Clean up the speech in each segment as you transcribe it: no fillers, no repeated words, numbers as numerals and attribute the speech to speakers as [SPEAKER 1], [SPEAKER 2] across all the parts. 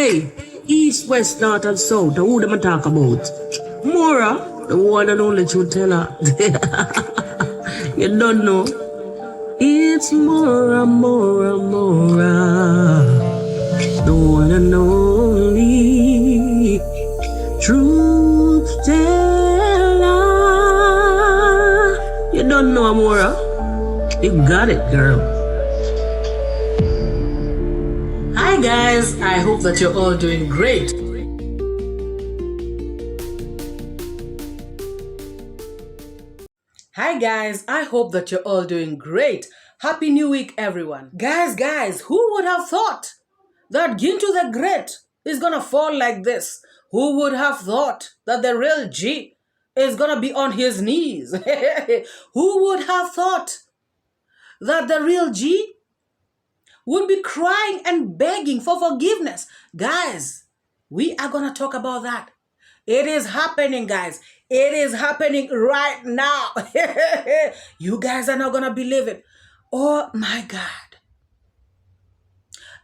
[SPEAKER 1] Hey, east, west, north, and south. Who them a talk about? MORAA, the one and only truth teller. You don't know. It's MORAA, MORAA, MORAA. The one and only truth teller. You don't know MORAA? You got it, girl.
[SPEAKER 2] Hi guys, I hope that you're all doing great. Hi guys, I hope that you're all doing great. Happy New Week, everyone. Guys, who would have thought that Gintu the Great is gonna fall like this? Who would have thought that the real G is gonna be on his knees? Who would have thought that the real G would be crying and begging for forgiveness? Guys, we are gonna talk about that. It is happening, guys. It is happening right now. You guys are not gonna believe it. Oh my God.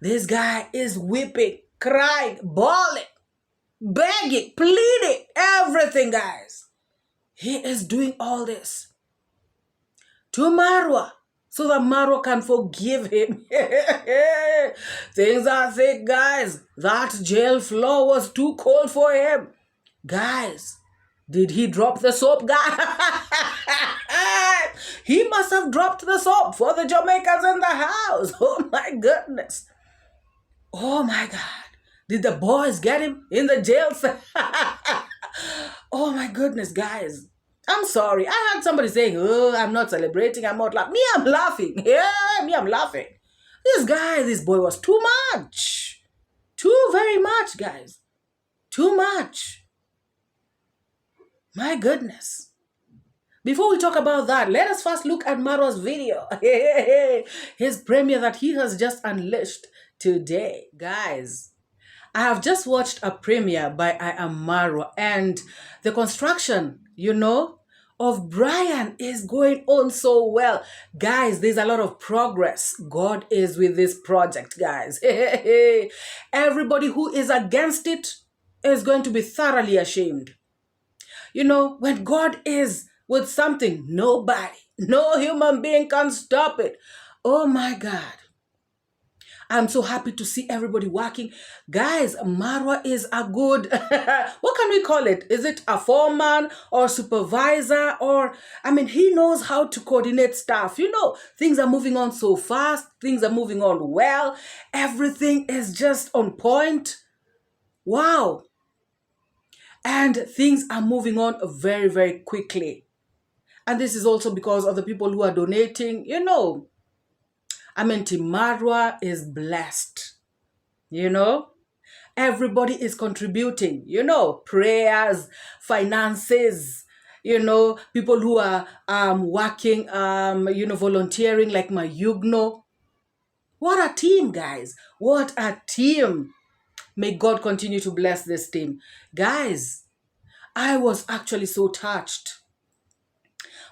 [SPEAKER 2] This guy is weeping, crying, bawling, begging, pleading, everything, guys. He is doing all this to Marwa, so that Marwa can forgive him. Things are thick, guys. That jail floor was too cold for him. Guys, did he drop the soap, guys? He must have dropped the soap for the Jamaicans in the house. Oh my goodness. Oh my God. Did the boys get him in the jail cell? Oh my goodness, guys. I'm sorry. I heard somebody saying, oh, I'm not celebrating, I'm not laughing. Me, I'm laughing. Yeah, me, I'm laughing. This boy was too much. Too very much, guys. Too much. My goodness. Before we talk about that, let us first look at Marwa's video. His premiere that he has just unleashed today. Guys, I have just watched a premiere by iammarwa, and the construction, of Brian is going on so well. Guys, there's a lot of progress. God is with this project, guys. Everybody who is against it is going to be thoroughly ashamed. When God is with something, nobody, no human being can stop it. Oh my God. I'm so happy to see everybody working. Guys, Marwa is a good, what can we call it? Is it a foreman or supervisor? He knows how to coordinate stuff. Things are moving on so fast. Things are moving on well. Everything is just on point. Wow. And things are moving on very, very quickly. And this is also because of the people who are donating. Team Marwa is blessed. Everybody is contributing, prayers, finances, people who are working, volunteering like my Yugno. What a team, guys. What a team. May God continue to bless this team. Guys, I was actually so touched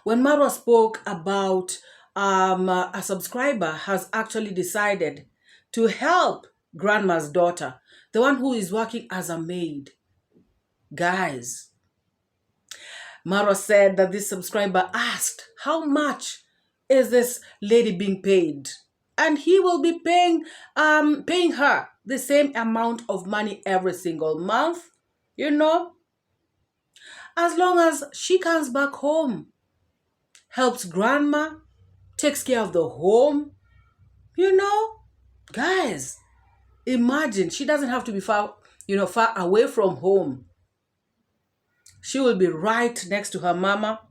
[SPEAKER 2] when Marwa spoke about a subscriber has actually decided to help grandma's daughter, the one who is working as a maid. Guys, Marwa said that this subscriber asked, how much is this lady being paid? And he will be paying her the same amount of money every single month, as long as she comes back home, helps grandma, takes care of the home, Guys, imagine she doesn't have to be far away from home. She will be right next to her mama,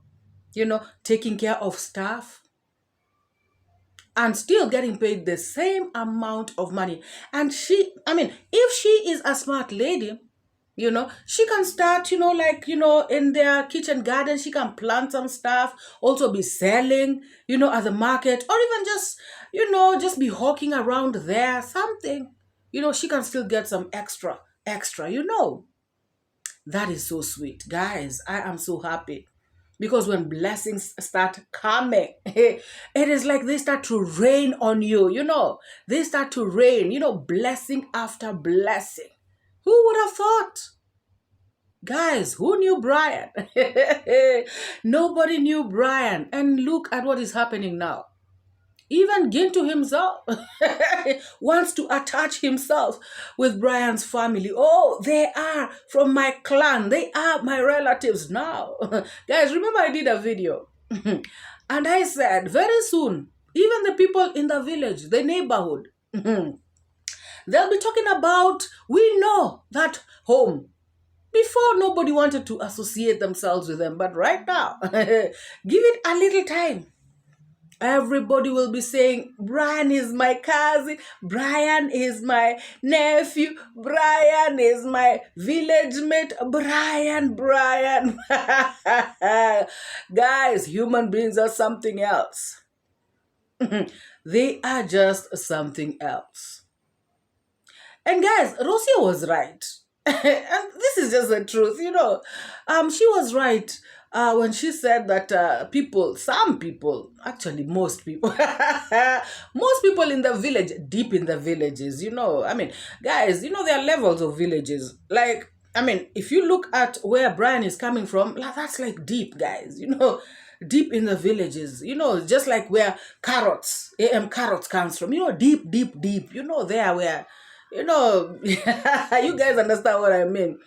[SPEAKER 2] taking care of stuff, and still getting paid the same amount of money. And if she is a smart lady, she can start, in their kitchen garden, she can plant some stuff, also be selling, at the market, or even just be hawking around there, something. She can still get some extra. That is so sweet. Guys, I am so happy. Because when blessings start coming, it is like they start to rain on you, They start to rain, blessing after blessing. Who would have thought? Guys, who knew Brian? Nobody knew Brian. And look at what is happening now. Even Gintu himself wants to attach himself with Brian's family. Oh, they are from my clan. They are my relatives now. Guys, remember I did a video. And I said, very soon, even the people in the village, the neighborhood, they'll be talking about, we know that home. Before, nobody wanted to associate themselves with them. But right now, give it a little time. Everybody will be saying, Brian is my cousin, Brian is my nephew, Brian is my village mate, Brian. Guys, human beings are something else. They are just something else. And guys, Rosia was right. And this is just the truth, you know. She was right when she said that some people, actually most people, most people in the village, deep in the villages, you know. I mean, guys, you know, there are levels of villages. Like, I mean, if you look at where Brian is coming from, that's like deep, guys, you know. Deep in the villages, you know, just like where 𝐻𝐼𝐓𝐇 comes from, you know, deep, you know, there where, you know, you guys understand what I mean.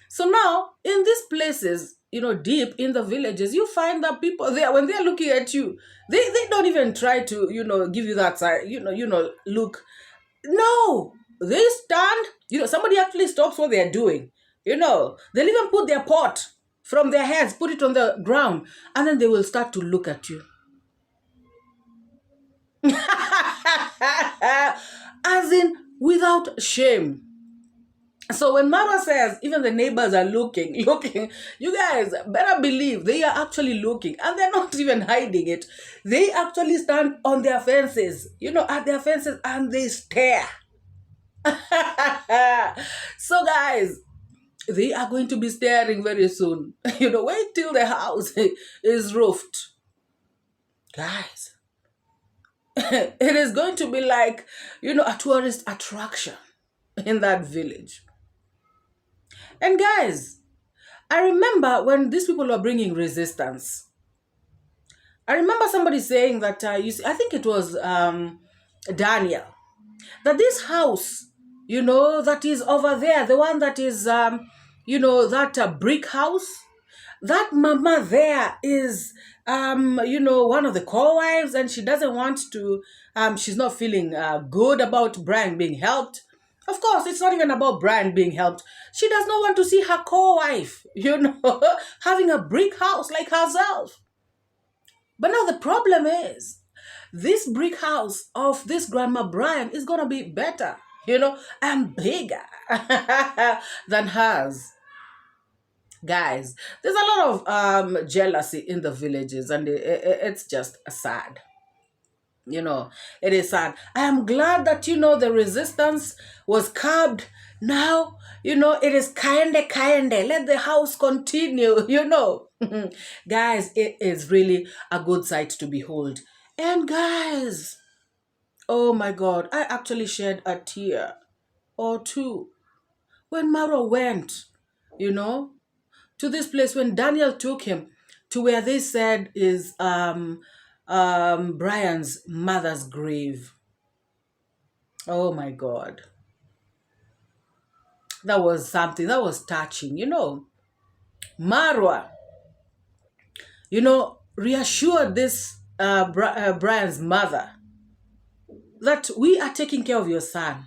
[SPEAKER 2] So now, in these places, you know, deep in the villages, you find that people there, when they're looking at you, they don't even try to, you know, give you that side, you know, look. No, they stand, you know, somebody actually stops what they're doing. You know, they'll even put their pot from their heads, put it on the ground, and then they will start to look at you. As in, without shame. So when Marwa says even the neighbors are looking, you guys better believe they are actually looking, and they're not even hiding it. They actually stand on their fences, you know, at their fences, and they stare. So guys, they are going to be staring very soon. You know, wait till the house is roofed. Guys, it is going to be like, you know, a tourist attraction in that village. And guys, I remember when these people were bringing resistance. I remember somebody saying that, you see, I think it was Daniel, that this house, you know, that is over there, the one that is, you know, that brick house, that mama there is, you know, one of the co-wives, and she doesn't want to, she's not feeling good about Brian being helped. Of course, it's not even about Brian being helped. She does not want to see her co-wife, you know, having a brick house like herself. But now the problem is, this brick house of this Grandma Brian is going to be better, you know, and bigger than hers. Guys, there's a lot of jealousy in the villages, and it's just sad. You know, it is sad. I am glad that, you know, the resistance was curbed. Now, you know, it is 𝐿𝐻𝐿. Let the house continue, you know. Guys, it is really a good sight to behold. And guys, oh my God, I actually shed a tear or two when Marwa went, you know, to this place, when Daniel took him to where they said is Brian's mother's grave. Oh my God. That was something, that was touching, you know. Marwa, you know, reassured this Brian's mother that we are taking care of your son.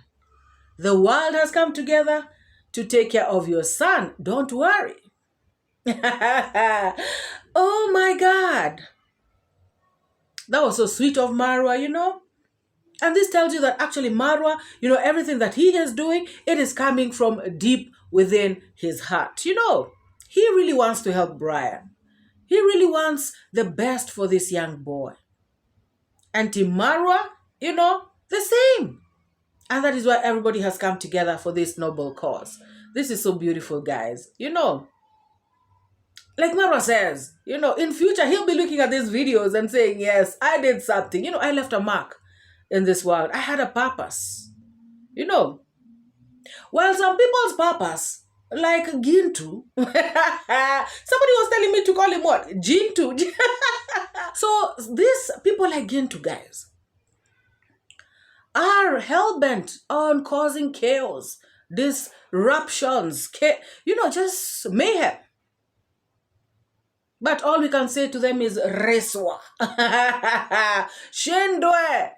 [SPEAKER 2] The world has come together to take care of your son. Don't worry. Oh my God. That was so sweet of Marwa, you know. And this tells you that actually Marwa, you know, everything that he is doing, it is coming from deep within his heart. You know, he really wants to help Brian. He really wants the best for this young boy. Auntie Marwa, you know, the same. And that is why everybody has come together for this noble cause. This is so beautiful, guys. You know, like Marwa says, you know, in future, he'll be looking at these videos and saying, yes, I did something. You know, I left a mark in this world. I had a purpose. You know, Well, some people's purpose, like Gintu, somebody was telling me to call him what? Gintu. So these people like Gintu, guys, are hell-bent on causing chaos, disruptions, just mayhem. But all we can say to them is reswa. Shendwe.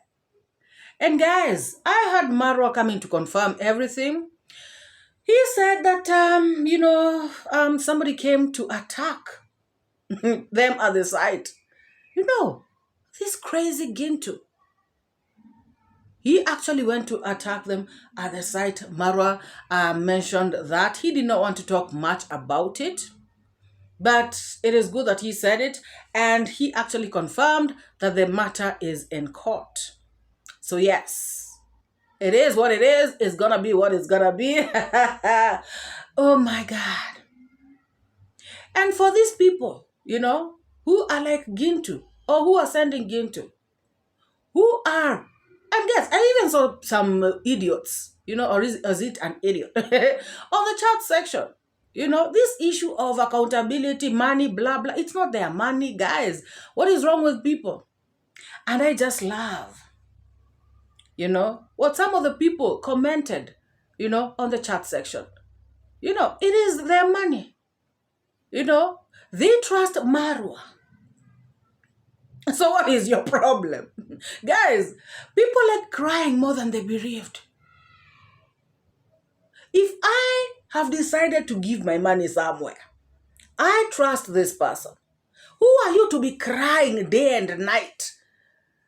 [SPEAKER 2] And guys, I had Marwa coming to confirm everything. He said that, somebody came to attack them at the site. This crazy Gintu. He actually went to attack them at the site. Marwa mentioned that. He did not want to talk much about it. But it is good that he said it. And he actually confirmed that the matter is in court. So yes, it is what it is. It's going to be what it's going to be. Oh my God. And for these people, who are like Gintu, or who are sending Gintu, who are, and yes, I even saw some idiots, or is it an idiot, on the chat section. This issue of accountability, money, blah, blah, it's not their money, guys. What is wrong with people? And I just love, what some of the people commented, on the chat section. It is their money. They trust Marwa. So what is your problem? Guys, people are crying more than they bereaved. If I have decided to give my money somewhere, I trust this person. Who are you to be crying day and night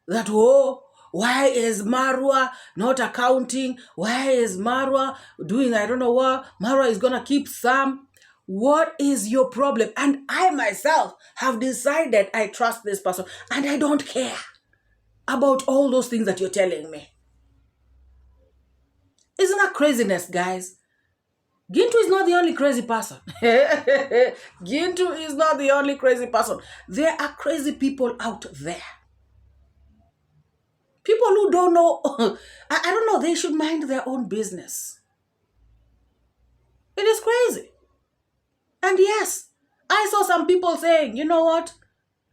[SPEAKER 2] that, why is Marwa not accounting? Why is Marwa doing I don't know what? Marwa is going to keep some. What is your problem? And I myself have decided I trust this person and I don't care about all those things that you're telling me. Isn't that craziness, guys? Gintu is not the only crazy person. Gintu is not the only crazy person. There are crazy people out there. People who don't know, I don't know, they should mind their own business. It is crazy. And yes, I saw some people saying, you know what?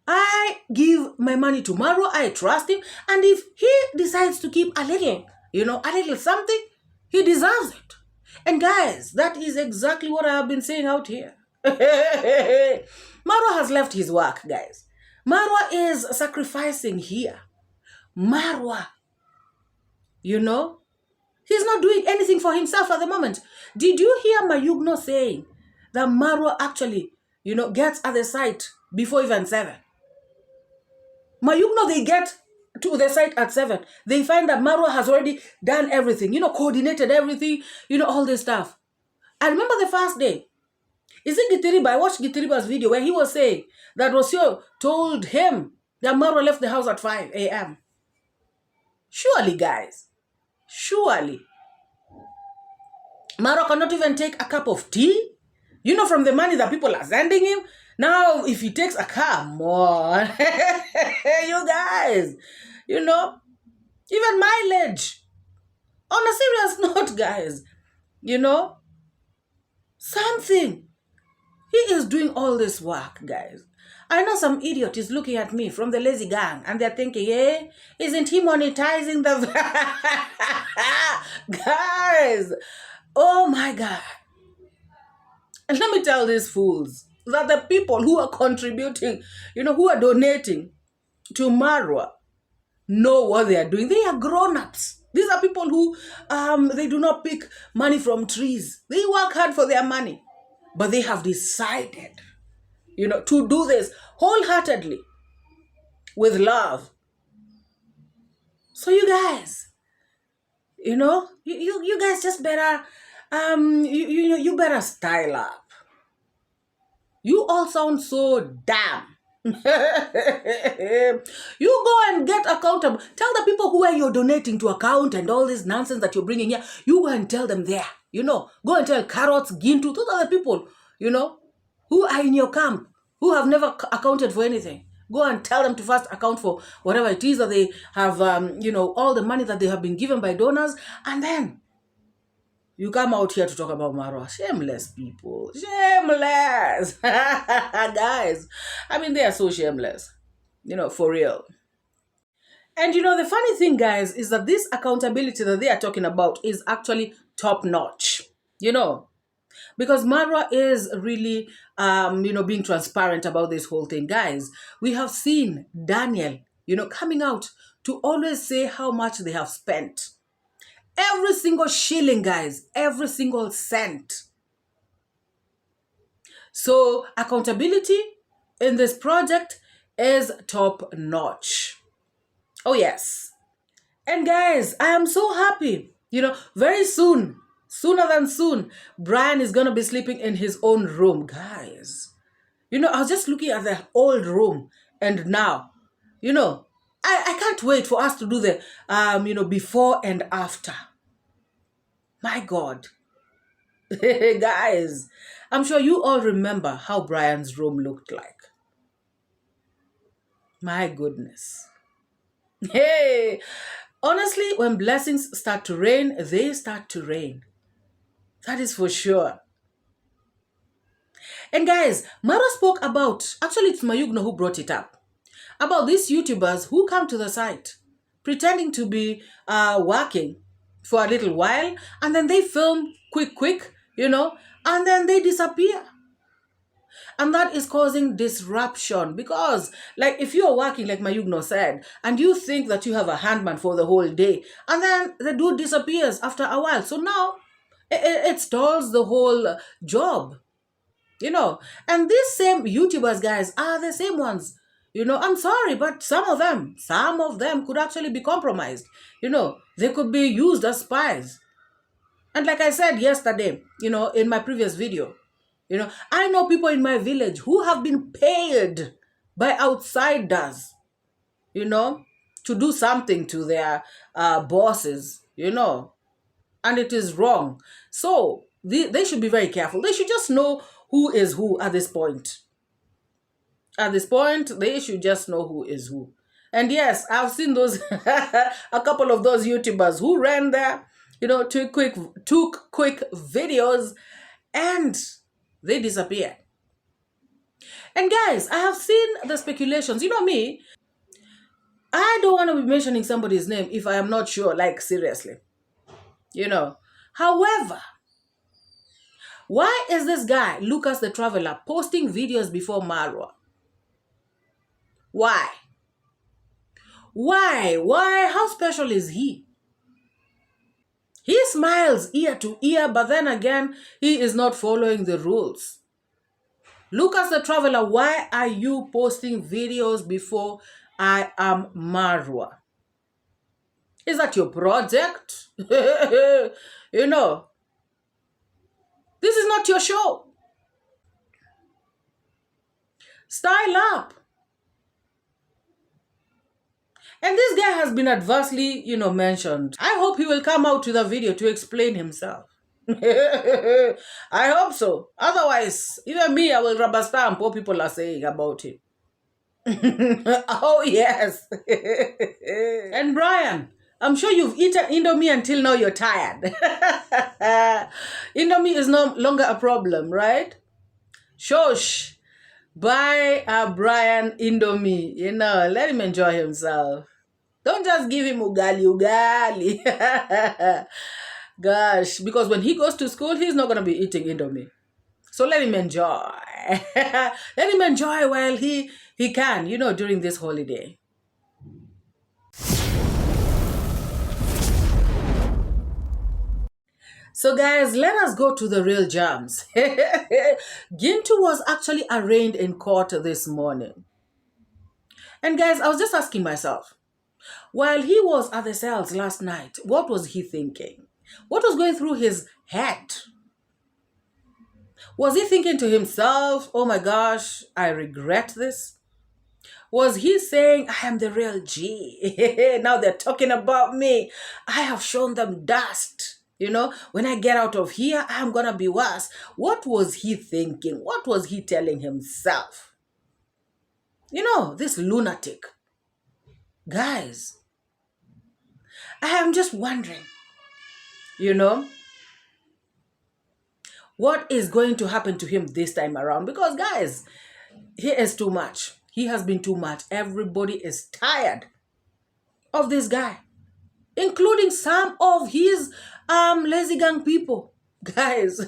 [SPEAKER 2] I give my money to Marwa, I trust him, and if he decides to keep a little, a little something, he deserves it. And guys, that is exactly what I have been saying out here. Marwa has left his work, guys. Marwa is sacrificing here. Marwa, he's not doing anything for himself at the moment. Did you hear Mayugno saying that Marwa actually, gets at the site before even 7? Mayugno, they get to the site at 7. They find that Marwa has already done everything, coordinated everything, all this stuff. I remember the first day. Is it 𝐷𝐿𝐷𝐷𝐷? I watched 𝐷𝐿𝐷𝐷𝐷's video where he was saying that Rocio told him that Marwa left the house at 5 a.m. Surely, guys. Surely. Marwa cannot even take a cup of tea, from the money that people are sending him. Now, if he takes a car, more. You guys, even mileage. On a serious note, guys, something. He is doing all this work, guys. I know some idiot is looking at me from the lazy gang and they're thinking, isn't he monetizing the... Guys, oh my God. And let me tell these fools that the people who are contributing, who are donating to Marwa know what they are doing. They are grown-ups. These are people who, they do not pick money from trees. They work hard for their money. But they have decided, to do this wholeheartedly with love. So you guys, you guys just better, you better style up. You all sound so damn. You go and get accountable. Tell the people who you're donating to account and all this nonsense that you're bringing here. You go and tell them there. Go and tell Carrots, Gintu, those are the people, who are in your camp, who have never accounted for anything. Go and tell them to first account for whatever it is that they have, all the money that they have been given by donors. And then You come out here to talk about Marwa. Shameless people. Shameless. Guys, I mean, they are so shameless. For real. And the funny thing, guys, is that this accountability that they are talking about is actually top notch. Because Marwa is really, being transparent about this whole thing. Guys, we have seen Daniel, coming out to always say how much they have spent. Every single shilling, guys, every single cent. So accountability in this project is top notch. Oh, yes. And guys, I am so happy. Very soon, sooner than soon, Brian is going to be sleeping in his own room. Guys, I was just looking at the old room and now, I can't wait for us to do the, before and after. My God. Guys, I'm sure you all remember how Brian's room looked like. My goodness. Hey, honestly, when blessings start to rain, they start to rain. That is for sure. And guys, Marwa spoke about, actually it's Mayugno who brought it up, about these YouTubers who come to the site pretending to be working for a little while, and then they film quick, and then they disappear. And that is causing disruption because, like, if you're working, like Mayugno said, and you think that you have a handman for the whole day, and then the dude disappears after a while. So now it stalls the whole job, And these same YouTubers, guys, are the same ones. I'm sorry, but some of them could actually be compromised. They could be used as spies. And like I said yesterday, in my previous video, I know people in my village who have been paid by outsiders, to do something to their bosses, and it is wrong. So they should be very careful. They should just know who is who at this point. At this point, they should just know who is who. And yes, I've seen those, a couple of those YouTubers who ran there, took quick videos and they disappeared. And guys, I have seen the speculations. Me, I don't want to be mentioning somebody's name if I am not sure, like seriously. However, why is this guy, Lucas the Traveler, posting videos before Marwa? Why? Why? How special is he? He smiles ear to ear, but then again, he is not following the rules. Lucas the Traveler, why are you posting videos before 𝐼𝐴MMARWA? Is that your project? This is not your show. Style up. And this guy has been adversely, mentioned. I hope he will come out with a video to explain himself. I hope so. Otherwise, even me, I will rubber stamp what people are saying about him. Oh, yes. And Brian, I'm sure you've eaten Indomie until now you're tired. Indomie is no longer a problem, right? Shush. Buy Brian Indomie. Let him enjoy himself. Don't just give him ugali. Gosh, because when he goes to school, he's not going to be eating Indomie. So let him enjoy. Let him enjoy while he can, during this holiday. So guys, let us go to the real jams. Gintu was actually arraigned in court this morning. And guys, I was just asking myself, while he was at the cells last night, what was he thinking? What was going through his head? Was he thinking to himself, oh my gosh, I regret this? Was he saying, I am the real G? Now they're talking about me. I have shown them dust. When I get out of here, I'm going to be worse. What was he thinking? What was he telling himself? This lunatic. Guys, I am just wondering, what is going to happen to him this time around. Because, guys, he is too much. He has been too much. Everybody is tired of this guy, including some of his lazy gang people. Guys,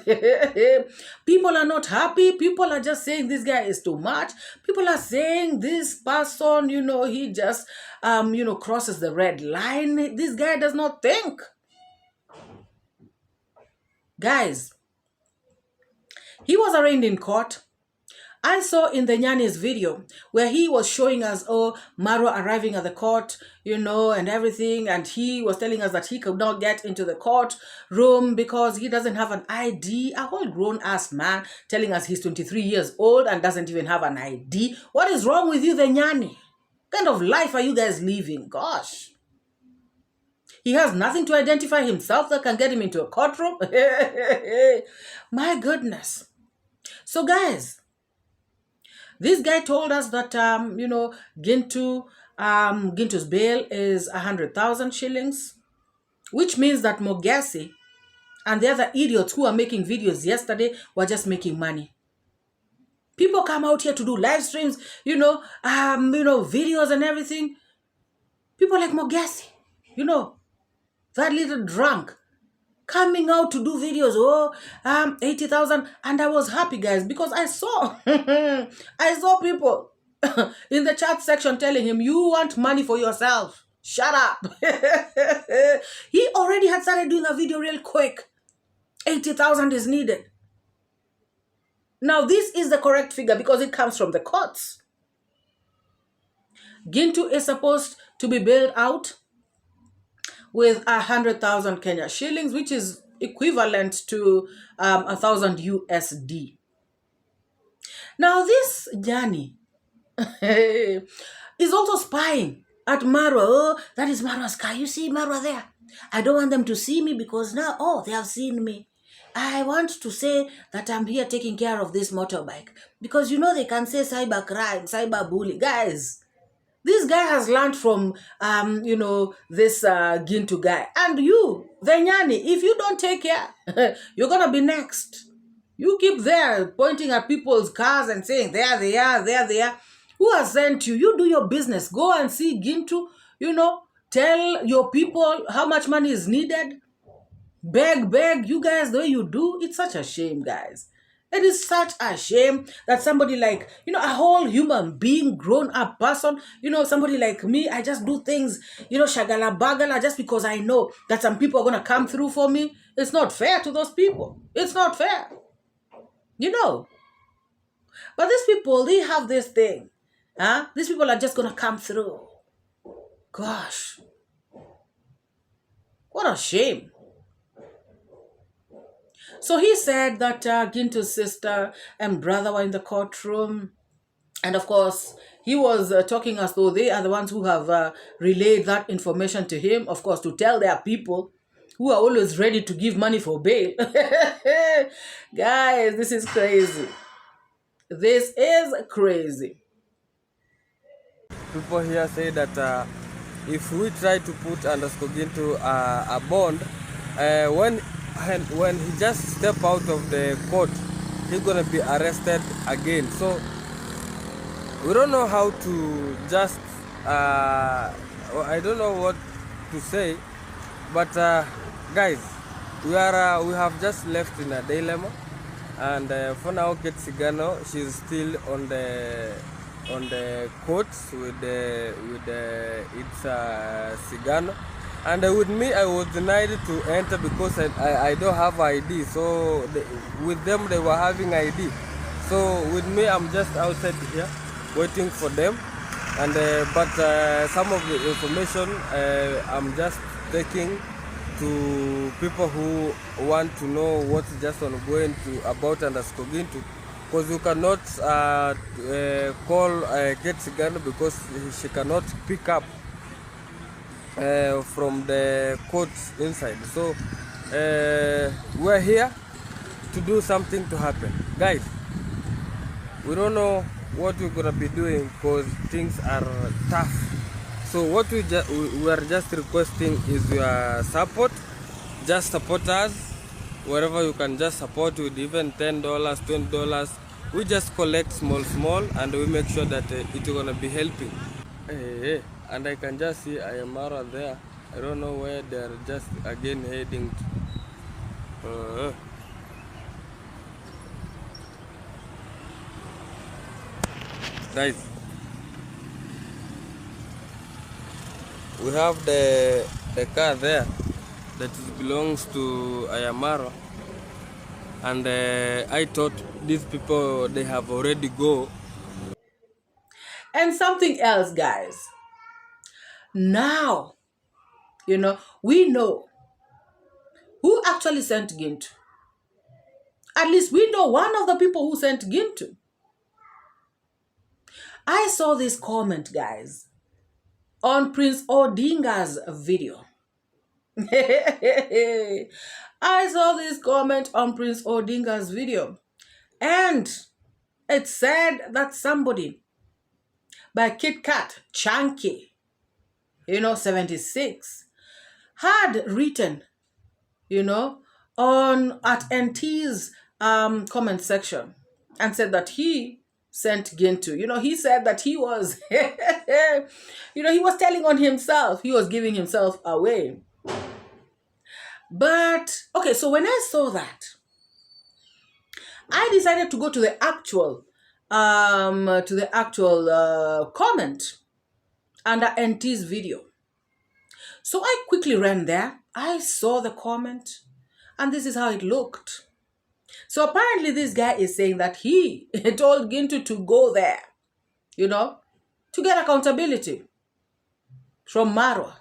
[SPEAKER 2] people are not happy. People are just saying this guy is too much. People are saying this person, he just, crosses the red line. This guy does not think. Guys, he was arraigned in court. I saw in the Nyani's video where he was showing us, Marwa arriving at the court, and everything. And he was telling us that he could not get into the court room because he doesn't have an ID. A whole grown-ass man telling us he's 23 years old and doesn't even have an ID. What is wrong with you, the Nyani? What kind of life are you guys living? Gosh. He has nothing to identify himself that can get him into a courtroom. My goodness. So, guys, this guy told us that, Gintu's bail is 100,000 shillings, which means that Mogesi and the other idiots who are making videos yesterday were just making money. People come out here to do live streams, videos and everything. People like Mogesi, that little drunk, coming out to do videos, 80,000, and I was happy, guys, because I saw, I saw people in the chat section telling him, you want money for yourself, shut up. He already had started doing a video real quick. 80,000 is needed. Now, this is the correct figure because it comes from the courts. Gintu is supposed to be bailed out with 100,000 Kenya shillings, which is equivalent to 1,000 USD. Now, this Jani is also spying at Marwa. Oh, that is Marwa's car. You see Marwa there? I don't want them to see me because now, they have seen me. I want to say that I'm here taking care of this motorbike. Because, they can say cyber crime, cyber bully. Guys, this guy has learned from, this Gintu guy. And you, the Nyani, if you don't take care, you're going to be next. You keep there pointing at people's cars and saying, there they are, there they are. Who has sent you? You do your business. Go and see Gintu, tell your people how much money is needed. Beg, you guys, the way you do. It's such a shame, guys. It is such a shame that somebody like, a whole human being, grown-up person, somebody like me, I just do things, shagala bagala, just because I know that some people are going to come through for me. It's not fair to those people. It's not fair. But these people, they have this thing. These people are just going to come through. Gosh. What a shame. So he said that Gintu's sister and brother were in the courtroom. And of course, he was talking as though they are the ones who have relayed that information to him, of course, to tell their people who are always ready to give money for bail. Guys, this is crazy. This is crazy.
[SPEAKER 3] People here say that if we try to put Gintu a bond, when he just step out of the court, he's gonna be arrested again. So we don't know how to just I don't know what to say, but guys, we have just left in a dilemma, and for now 𝐾𝐎𝐿, she's still on the courts with 𝐶𝐿. And with me, I was denied to enter because I don't have ID. So with them, they were having ID. So with me, I'm just outside here waiting for them. And but some of the information I'm just taking to people who want to know what's just ongoing about Gintu. Because you cannot call 𝐾𝐿 because she cannot pick up from the courts inside. So we're here to do something to happen. Guys, we don't know what we're gonna be doing because things are tough. So what we are just requesting is your support. Just support us wherever you can just support with even $10, $20. We just collect small, and we make sure that it's gonna be helping. Hey, and I can just see 𝐼AMmarwa there. I don't know where they're just again heading to. Guys, we have the car there that belongs to 𝐼AMmarwa, and I thought these people, they have already go.
[SPEAKER 2] And something else, guys. Now, we know who actually sent Gintu. At least we know one of the people who sent Gintu. I saw this comment, guys, on Prince Odinga's video. I saw this comment on Prince Odinga's video, and it said that somebody by �KIDCAT Chunky, 76, had written, on at NT's comment section, and said that he sent Gintu. He said that he was, he was telling on himself. He was giving himself away. But, okay, so when I saw that, I decided to go to the actual comment under NT's video. So I quickly ran there. I saw the comment, and this is how it looked. So apparently this guy is saying that he told Gintu to go there, to get accountability from Marwa.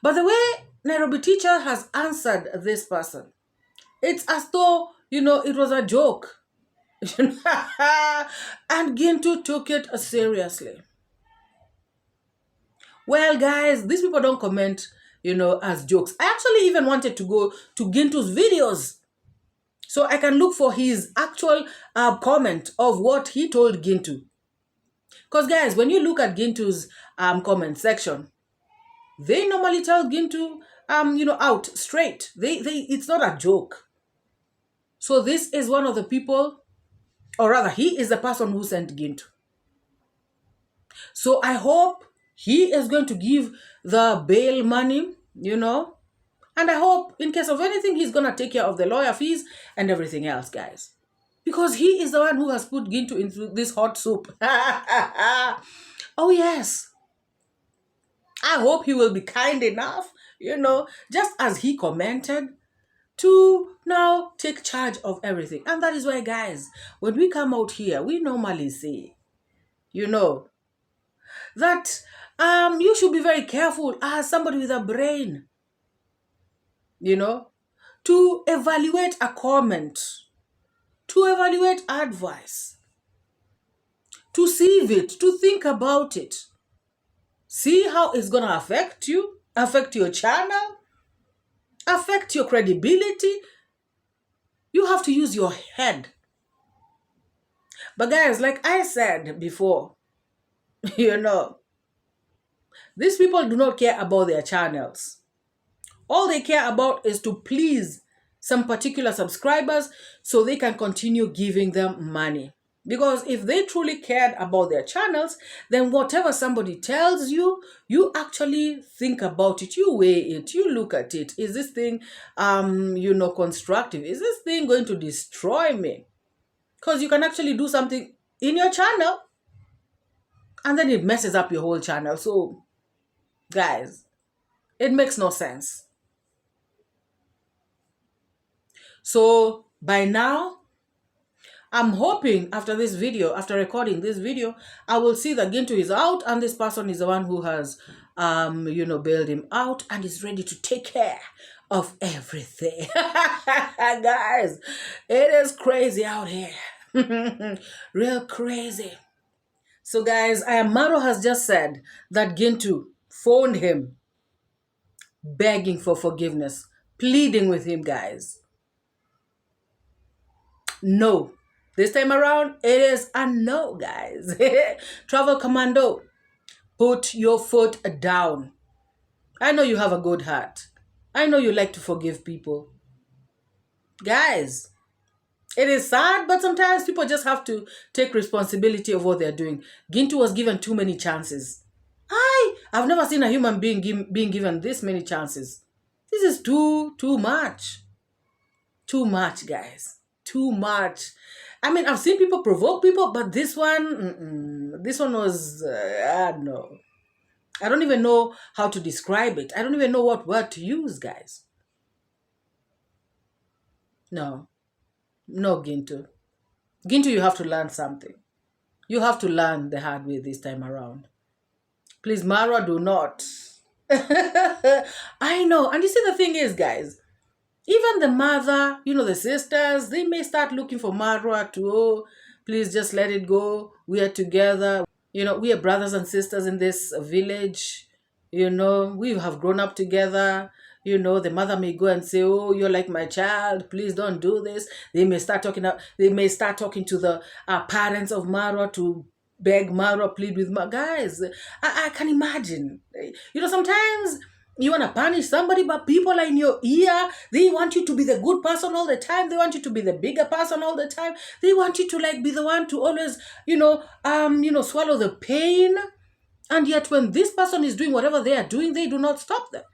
[SPEAKER 2] But the way Nairobi teacher has answered this person, it's as though, it was a joke. And Gintu took it seriously. Well, guys, these people don't comment, as jokes. I actually even wanted to go to Gintu's videos so I can look for his actual comment of what he told Gintu. Because, guys, when you look at Gintu's comment section, they normally tell Gintu, out straight. It's not a joke. So this is one of the people, or rather, he is the person who sent Gintu. So I hope he is going to give the bail money, and I hope in case of anything, he's going to take care of the lawyer fees and everything else, guys. Because he is the one who has put Gintu into this hot soup. Oh, yes. I hope he will be kind enough, just as he commented, to now take charge of everything. And that is why, guys, when we come out here, we normally say, that you should be very careful as somebody with a brain, to evaluate a comment, to evaluate advice, to sieve it, to think about it. See how it's going to affect you, affect your channel, affect your credibility. You have to use your head. But guys, like I said before, these people do not care about their channels. All they care about is to please some particular subscribers so they can continue giving them money. Because if they truly cared about their channels, then whatever somebody tells you, you actually think about it, you weigh it, you look at it. Is this thing, constructive? Is this thing going to destroy me? Because you can actually do something in your channel and then it messes up your whole channel. So, guys, it makes no sense. So, by now, I'm hoping after this video, after recording this video, I will see that Gintu is out and this person is the one who has, bailed him out and is ready to take care of everything. Guys, it is crazy out here. Real crazy. So guys, Marwa has just said that Gintu phoned him, begging for forgiveness, pleading with him, guys. No. This time around, it is a no, guys. Travel Commando, put your foot down. I know you have a good heart. I know you like to forgive people. Guys, it is sad, but sometimes people just have to take responsibility of what they're doing. Gintu was given too many chances. I've never seen a human being being given this many chances. This is too much. Too much, guys. Too much. I mean, I've seen people provoke people, but this one was, no. I don't even know how to describe it. I don't even know what word to use, guys. No, Gintu. Gintu, you have to learn something. You have to learn the hard way this time around. Please, Marwa, do not. I know. And you see, the thing is, guys, even the mother, the sisters, they may start looking for Marwa to, please just let it go. We are together. We are brothers and sisters in this village. We have grown up together. The mother may go and say, oh, you're like my child. Please don't do this. They may start talking to the parents of Marwa to beg Marwa, plead with Marwa. Guys, I can imagine. Sometimes you want to punish somebody, but people are in your ear. They want you to be the good person all the time. They want you to be the bigger person all the time. They want you to be the one to always, swallow the pain. And yet when this person is doing whatever they are doing, they do not stop them.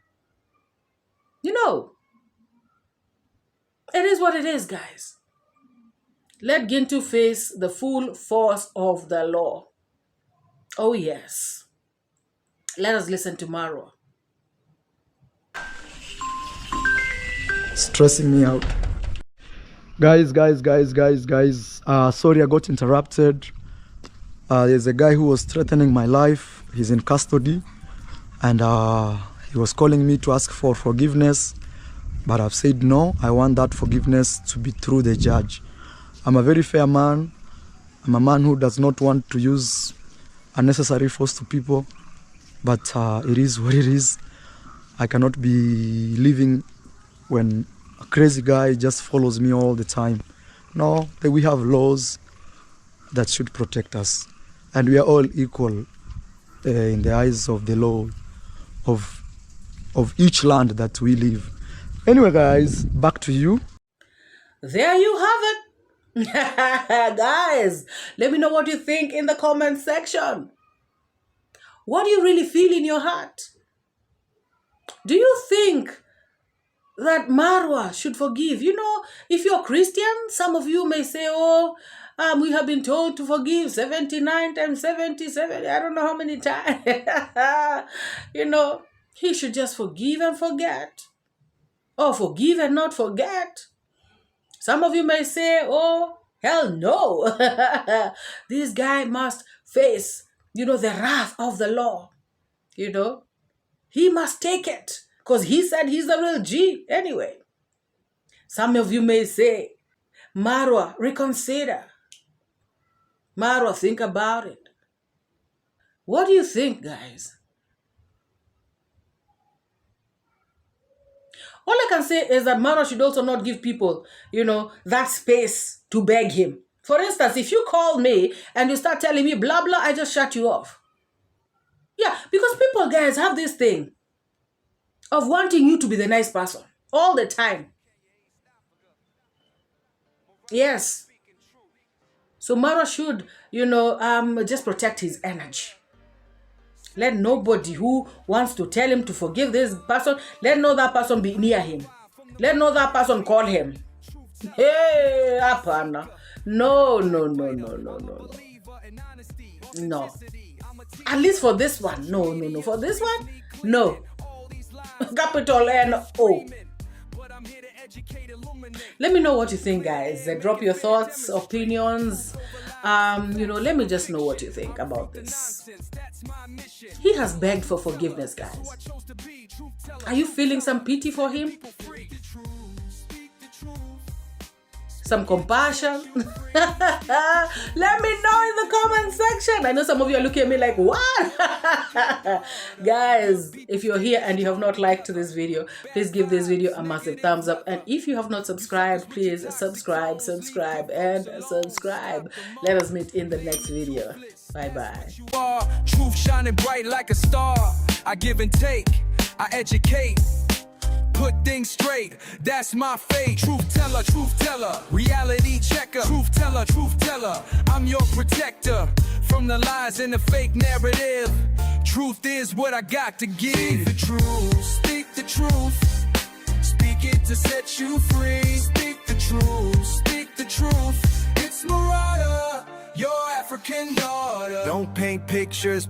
[SPEAKER 2] It is what it is, guys. Let Gintu face the full force of the law. Oh, yes. Let us listen to Marwa.
[SPEAKER 4] Stressing me out. Guys. Sorry I got interrupted. There's a guy who was threatening my life. He's in custody. And he was calling me to ask for forgiveness. But I've said no. I want that forgiveness to be through the judge. I'm a very fair man. I'm a man who does not want to use unnecessary force to people. But it is what it is. I cannot be living when a crazy guy just follows me all the time. No, we have laws that should protect us. And we are all equal in the eyes of the law of each land that we live. Anyway, guys, back to you.
[SPEAKER 2] There you have it. Guys, let me know what you think in the comment section. What do you really feel in your heart? Do you think that Marwa should forgive? If you're Christian, some of you may say, we have been told to forgive 79 times 77. I don't know how many times. He should just forgive and forget. Or forgive and not forget. Some of you may say, oh, hell no. This guy must face, the wrath of the law. He must take it. Because he said he's the real G anyway. Some of you may say, Marwa, reconsider. Marwa, think about it. What do you think, guys? All I can say is that Marwa should also not give people, that space to beg him. For instance, if you call me and you start telling me blah, blah, I just shut you off. Yeah, because people, guys, have this thing of wanting you to be the nice person all the time. Yes. So Marwa should, just protect his energy. Let nobody who wants to tell him to forgive this person, let no that person be near him. Let no that person call him. Hey, apana. No. No. At least for this one. No. For this one, no. Capital N-O. Let me know what you think, guys. Drop your thoughts, opinions. Let me just know what you think about this. He has begged for forgiveness, guys. Are you feeling some pity for him? Some compassion? Let me know in the comment section. I know some of you are looking at me like, what? Guys, if you're here and you have not liked this video, please give this video a massive thumbs up. And if you have not subscribed, please subscribe. Let us meet in the next video. Bye-bye. Truth shining bright like a star. I give and take. I educate.
[SPEAKER 5] put things straight, that's my fate. Truth teller, reality checker. Truth teller, I'm your protector from the lies and the fake narrative. Truth is what I got to give. Speak the truth, speak the truth. Speak it to set you free. Speak the truth, speak the truth. It's MORAA, your African daughter. Don't paint pictures,